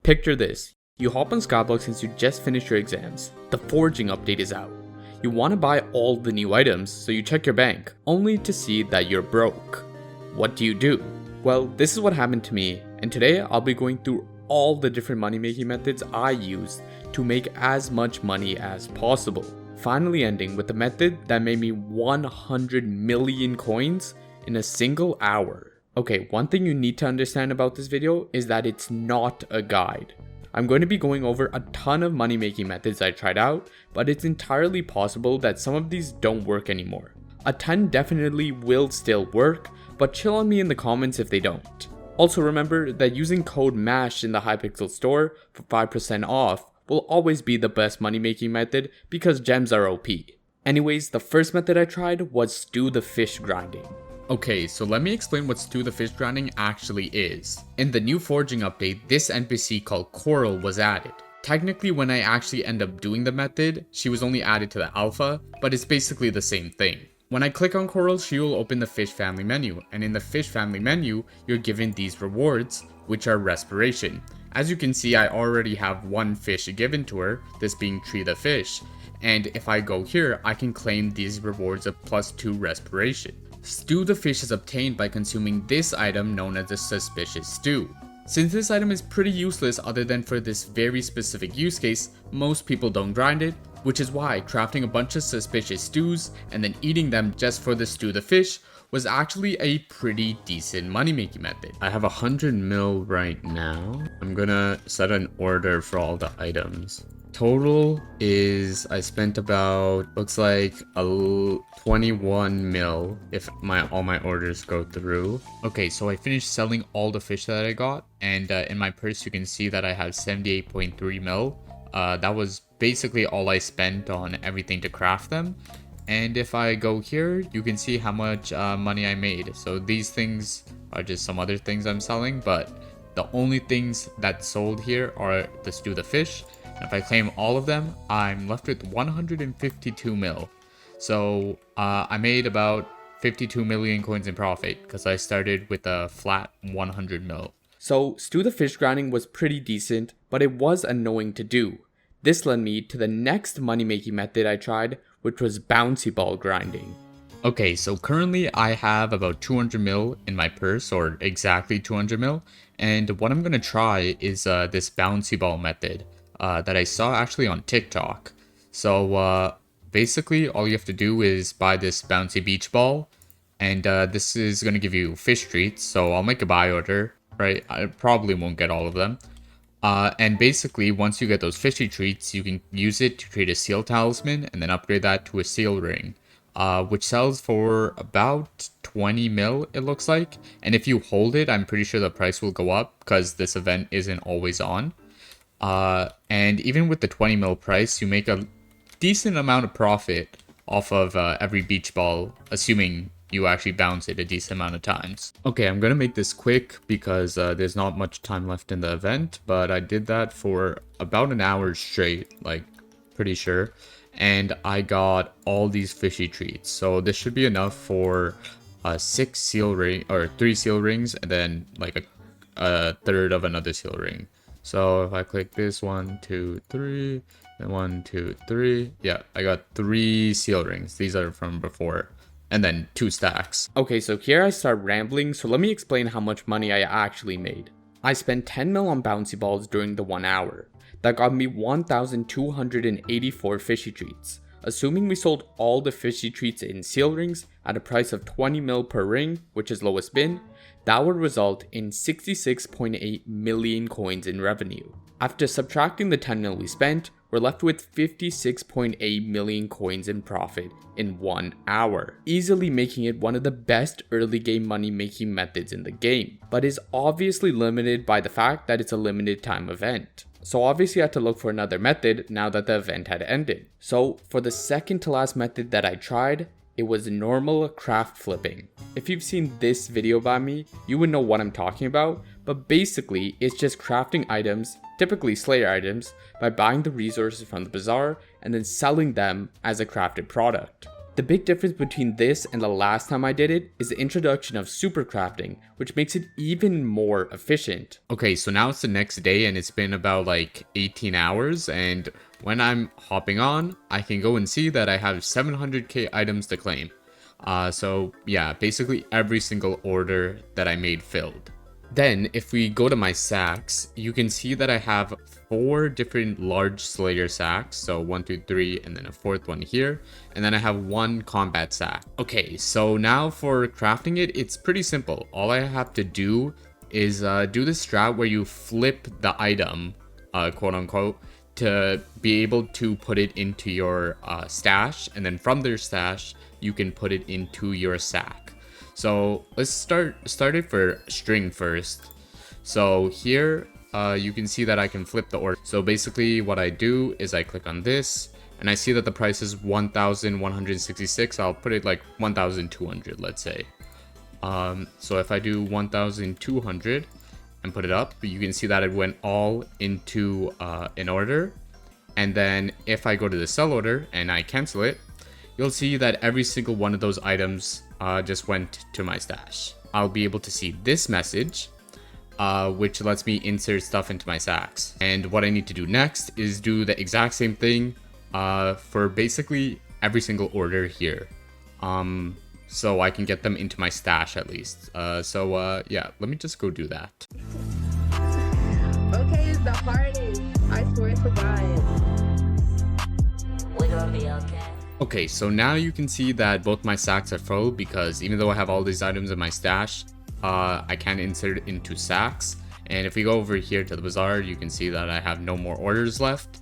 Picture this, you hop on Skyblock since you just finished your exams. The forging update is out. You want to buy all the new items, so you check your bank, only to see that you're broke. What do? Well, this is what happened to me, and today I'll be going through all the different money making methods I used to make as much money as possible. Finally ending with the method that made me 100 million coins in a single hour. Okay, one thing you need to understand about this video is that it's not a guide. I'm going to be going over a ton of money making methods I tried out, but it's entirely possible that some of these don't work anymore. A 10 definitely will still work, but chill on me in the comments if they don't. Also remember that using code MASH in the Hypixel store for 5% off will always be the best money making method because gems are OP. Anyways, the first method I tried was stew the fish grinding. Okay, so let me explain what stew the fish grinding actually is. In the new forging update, this NPC called Coral was added. Technically, when I actually end up doing the method, she was only added to the alpha, but it's basically the same thing. When I click on Coral, she will open the fish family menu, and in the fish family menu, you're given these rewards, which are respiration. As you can see, I already have one fish given to her, this being Tree the Fish, and if I go here, I can claim these rewards of +2 respiration. Stew the fish is obtained by consuming this item known as the suspicious stew. Since this item is pretty useless other than for this very specific use case, most people don't grind it, which is why crafting a bunch of suspicious stews and then eating them just for the stew the fish was actually a pretty decent money making method. I have 100 mil right now. I'm gonna set an order for all the items. Total is, I spent about, looks like 21 mil if all my orders go through. Okay, so I finished selling all the fish that I got, and in my purse you can see that I have 78.3 mil. That was basically all I spent on everything to craft them. And if I go here, you can see how much money I made. So these things are just some other things I'm selling, but the only things that sold here are the stew the fish. And if I claim all of them, I'm left with 152 mil. So I made about 52 million coins in profit because I started with a flat 100 mil. So stew the fish grinding was pretty decent, but it was annoying to do. This led me to the next money making method I tried, which was bouncy ball grinding. Okay, so currently I have about 200 mil in my purse, or exactly 200 mil. And what I'm going to try is this bouncy ball method that I saw actually on TikTok. So basically all you have to do is buy this bouncy beach ball. And this is going to give you fish treats. So I'll make a buy order, right? I probably won't get all of them. And basically, once you get those fishy treats, you can use it to create a seal talisman and then upgrade that to a seal ring, which sells for about 20 mil, it looks like. And if you hold it, I'm pretty sure the price will go up because this event isn't always on. And even with the 20 mil price, you make a decent amount of profit off of every beach ball, assuming you actually bounce it a decent amount of times. Okay, I'm gonna make this quick because there's not much time left in the event, but I did that for about an hour straight, like pretty sure, and I got all these fishy treats. So this should be enough for 6 seal ring or 3 seal rings, and then like a third of another seal ring. So if I click this 1, 2, 3, then 1, 2, 3, yeah, I got 3 seal rings. These are from before. And then 2 stacks. Okay, so here I start rambling, so let me explain how much money I actually made. I spent 10 mil on bouncy balls during the 1 hour. That got me 1,284 fishy treats. Assuming we sold all the fishy treats in seal rings at a price of 20 mil per ring, which is lowest bin, that would result in 66.8 million coins in revenue. After subtracting the 10 mil we spent, we're left with 56.8 million coins in profit in 1 hour, easily making it one of the best early game money making methods in the game, but is obviously limited by the fact that it's a limited time event. So obviously I had to look for another method now that the event had ended. So for the second to last method that I tried, it was normal craft flipping. If you've seen this video by me, you would know what I'm talking about, but basically it's just crafting items, typically Slayer items, by buying the resources from the bazaar and then selling them as a crafted product. The big difference between this and the last time I did it is the introduction of super crafting, which makes it even more efficient. Okay, so now it's the next day and it's been about like 18 hours, and when I'm hopping on, I can go and see that I have 700k items to claim. So yeah, basically every single order that I made filled. Then, if we go to my sacks, you can see that I have 4 different large Slayer sacks. So 1, 2, 3, and then a 4th one here. And then I have 1 combat sack. Okay, so now for crafting it, it's pretty simple. All I have to do is do this strat where you flip the item, quote unquote, to be able to put it into your stash. And then from their stash, you can put it into your sack. So let's start it for string first. So here you can see that I can flip the order. So basically what I do is I click on this and I see that the price is 1,166. I'll put it like 1,200, let's say. So if I do 1,200 and put it up, you can see that it went all into an order. And then if I go to the sell order and I cancel it, you'll see that every single one of those items just went to my stash. I'll be able to see this message, which lets me insert stuff into my sacks. And what I need to do next is do the exact same thing for basically every single order here. So I can get them into my stash at least. Yeah, let me just go do that. Okay, it's the hardest. I swear to God. We're gonna be okay. Okay, so now you can see that both my sacks are full because even though I have all these items in my stash, I can't insert it into sacks. And if we go over here to the bazaar, you can see that I have no more orders left.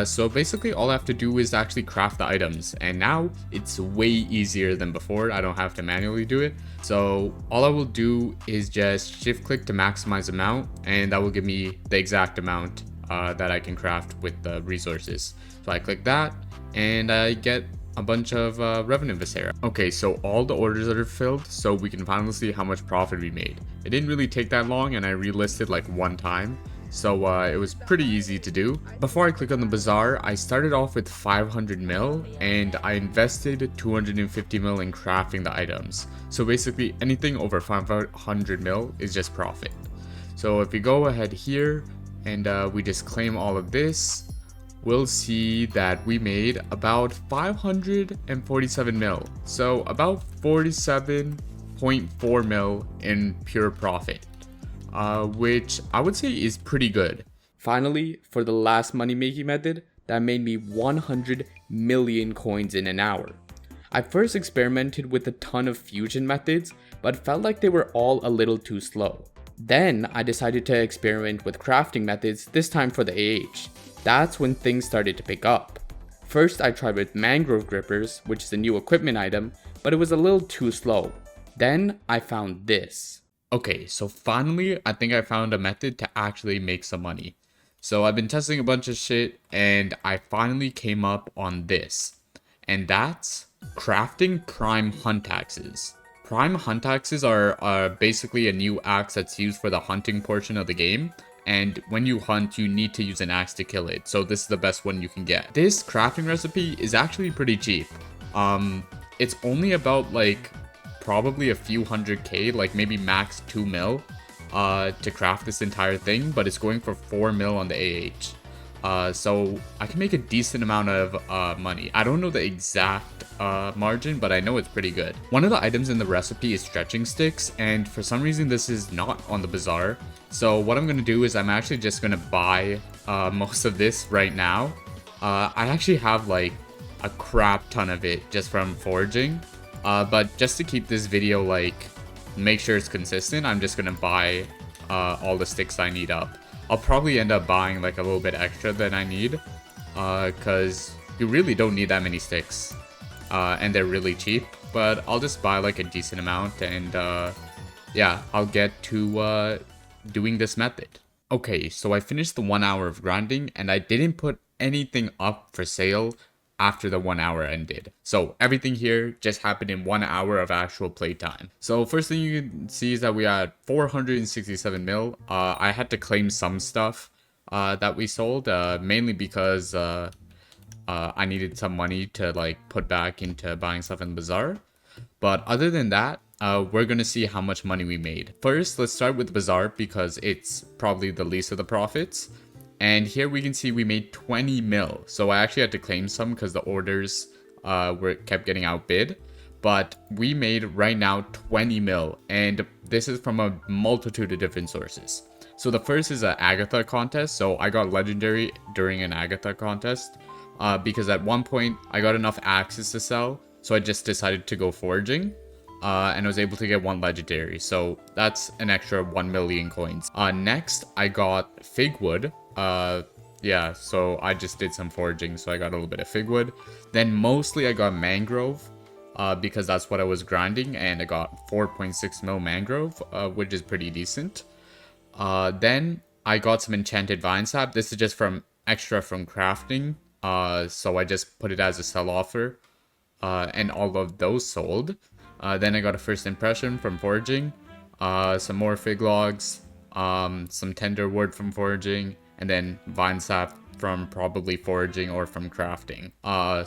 So basically all I have to do is actually craft the items, and now it's way easier than before. I don't have to manually do it. So all I will do is just shift click to maximize amount, and that will give me the exact amount that I can craft with the resources. So I click that and I get a bunch of revenue viscera. Okay, so all the orders that are filled, so we can finally see how much profit we made. It didn't really take that long and I relisted like 1 time. So it was pretty easy to do. Before I click on the bazaar, I started off with 500 mil and I invested 250 mil in crafting the items. So basically anything over 500 mil is just profit. So if we go ahead here and we just claim all of this, we'll see that we made about 547 mil. So about 47.4 mil in pure profit. Which I would say is pretty good. Finally, for the last money making method, that made me 100 million coins in an hour. I first experimented with a ton of fusion methods, but felt like they were all a little too slow. Then I decided to experiment with crafting methods, this time for the AH. That's when things started to pick up. First I tried with mangrove grippers, which is a new equipment item, but it was a little too slow. Then I found this. Okay, so finally, I think I found a method to actually make some money. So I've been testing a bunch of shit and I finally came up on this. And that's crafting prime hunt axes. Prime hunt axes are basically a new axe that's used for the hunting portion of the game. And when you hunt, you need to use an axe to kill it. So this is the best one you can get. This crafting recipe is actually pretty cheap. It's only about like probably a few 100k, like maybe max 2 mil to craft this entire thing, but it's going for 4 mil on the AH. So I can make a decent amount of money. I don't know the exact margin, but I know it's pretty good. One of the items in the recipe is stretching sticks, and for some reason this is not on the bazaar. So what I'm gonna do is I'm actually just gonna buy most of this right now. I actually have like a crap ton of it just from foraging. But just to keep this video like, make sure it's consistent, I'm just gonna buy all the sticks I need up. I'll probably end up buying like a little bit extra than I need, cause you really don't need that many sticks, and they're really cheap. But I'll just buy like a decent amount, and yeah, I'll get to doing this method. Okay, so I finished the 1 hour of grinding, and I didn't put anything up for sale after the 1 hour ended. So everything here just happened in 1 hour of actual playtime. So first thing you can see is that we had 467 mil. I had to claim some stuff that we sold, mainly because I needed some money to like put back into buying stuff in the bazaar. But other than that, we're gonna see how much money we made. First, let's start with bazaar because it's probably the least of the profits. And here we can see we made 20 mil. So I actually had to claim some because the orders kept getting outbid. But we made right now 20 mil, and this is from a multitude of different sources. So the first is an Agatha contest. So I got legendary during an Agatha contest because at one point I got enough axes to sell. So I just decided to go foraging and I was able to get 1 legendary. So that's an extra 1 million coins. Next, I got figwood. Yeah, so I just did some foraging, so I got a little bit of figwood. Then mostly I got mangrove because that's what I was grinding, and I got 4.6 mil mangrove, which is pretty decent. Then I got some enchanted vine sap. This is just from extra from crafting, so I just put it as a sell offer, and all of those sold. Then I got a first impression from foraging, some more fig logs, some tender wood from foraging, and then vine sap from probably foraging or from crafting.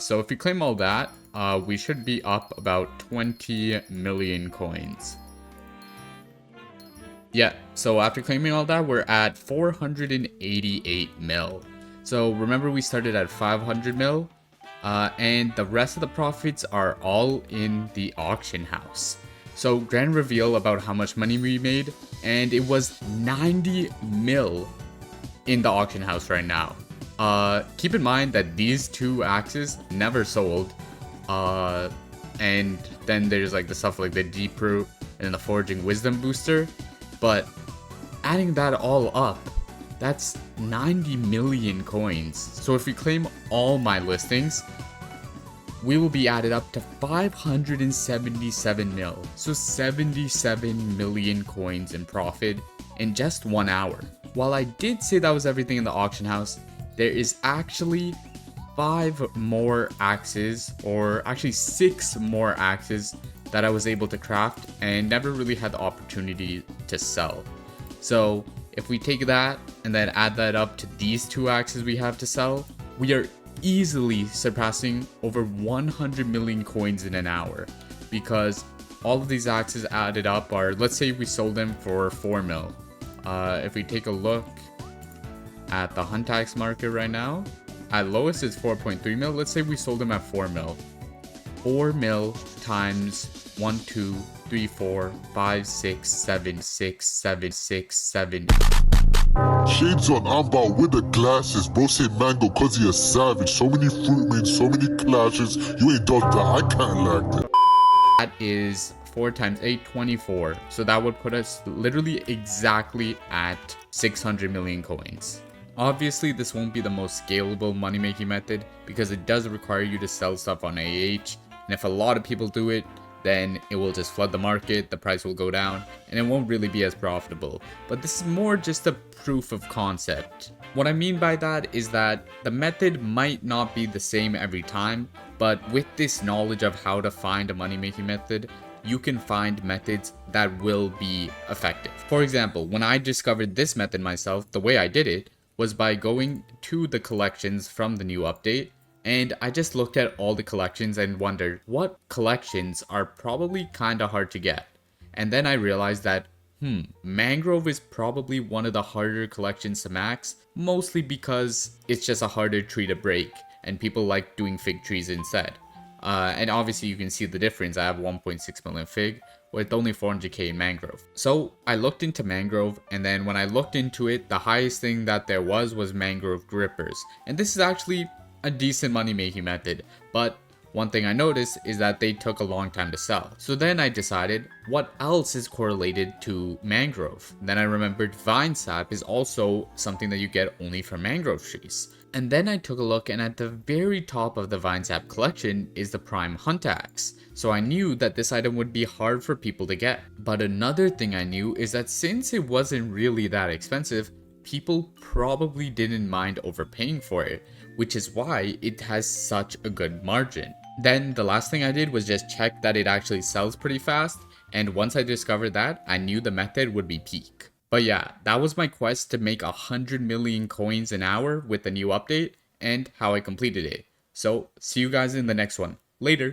So if we claim all that, we should be up about 20 million coins. Yeah, so after claiming all that, we're at 488 mil. So remember we started at 500 mil, and the rest of the profits are all in the auction house. So grand reveal about how much money we made, and it was 90 mil in the auction house right now. Keep in mind that these 2 axes never sold, and then there's like the stuff like the deep root and then the foraging wisdom booster. But adding that all up, that's 90 million coins. So if we claim all my listings, we will be added up to 577 mil. So 77 million coins in profit in just 1 hour. While I did say that was everything in the auction house, there is actually 5 more axes, or actually 6 more axes that I was able to craft and never really had the opportunity to sell. So if we take that and then add that up to these 2 axes we have to sell, we are easily surpassing over 100 million coins in an hour, because all of these axes added up are, let's say we sold them for 4 mil. If we take a look at the hunt axe market right now, at lowest is 4.3 mil. Let's say we sold them at 4 mil. 4 mil times 1, 2, 3, 4, 5, 6, 7, 6, 7, 6, 7. Shades on Amber with the glasses. Bro say mango cause he a savage. So many fruit men, so many clashes. You ain't done that, I can't like that. That is 4 times 8, 24. So that would put us literally exactly at 600 million coins. Obviously, this won't be the most scalable money-making method because it does require you to sell stuff on AH. And if a lot of people do it, then it will just flood the market, the price will go down, and it won't really be as profitable. But this is more just a proof of concept. What I mean by that is that the method might not be the same every time, but with this knowledge of how to find a money-making method, you can find methods that will be effective. For example, when I discovered this method myself, the way I did it was by going to the collections from the new update, and I just looked at all the collections and wondered what collections are probably kinda hard to get. And then I realized that, mangrove is probably one of the harder collections to max, mostly because it's just a harder tree to break, and people like doing fig trees instead. And obviously you can see the difference. I have 1.6 million fig with only 400k in mangrove. So I looked into mangrove, and then when I looked into it, the highest thing that there was mangrove grippers. And this is actually a decent money making method, but one thing I noticed is that they took a long time to sell. So then I decided what else is correlated to mangrove. Then I remembered vine sap is also something that you get only from mangrove trees. And then I took a look, and at the very top of the vine sap collection is the prime hunt axe. So I knew that this item would be hard for people to get. But another thing I knew is that since it wasn't really that expensive, people probably didn't mind overpaying for it, which is why it has such a good margin. Then the last thing I did was just check that it actually sells pretty fast, and once I discovered that, I knew the method would be peak. But yeah, that was my quest to make 100 million coins an hour with the new update, and how I completed it. So, see you guys in the next one. Later.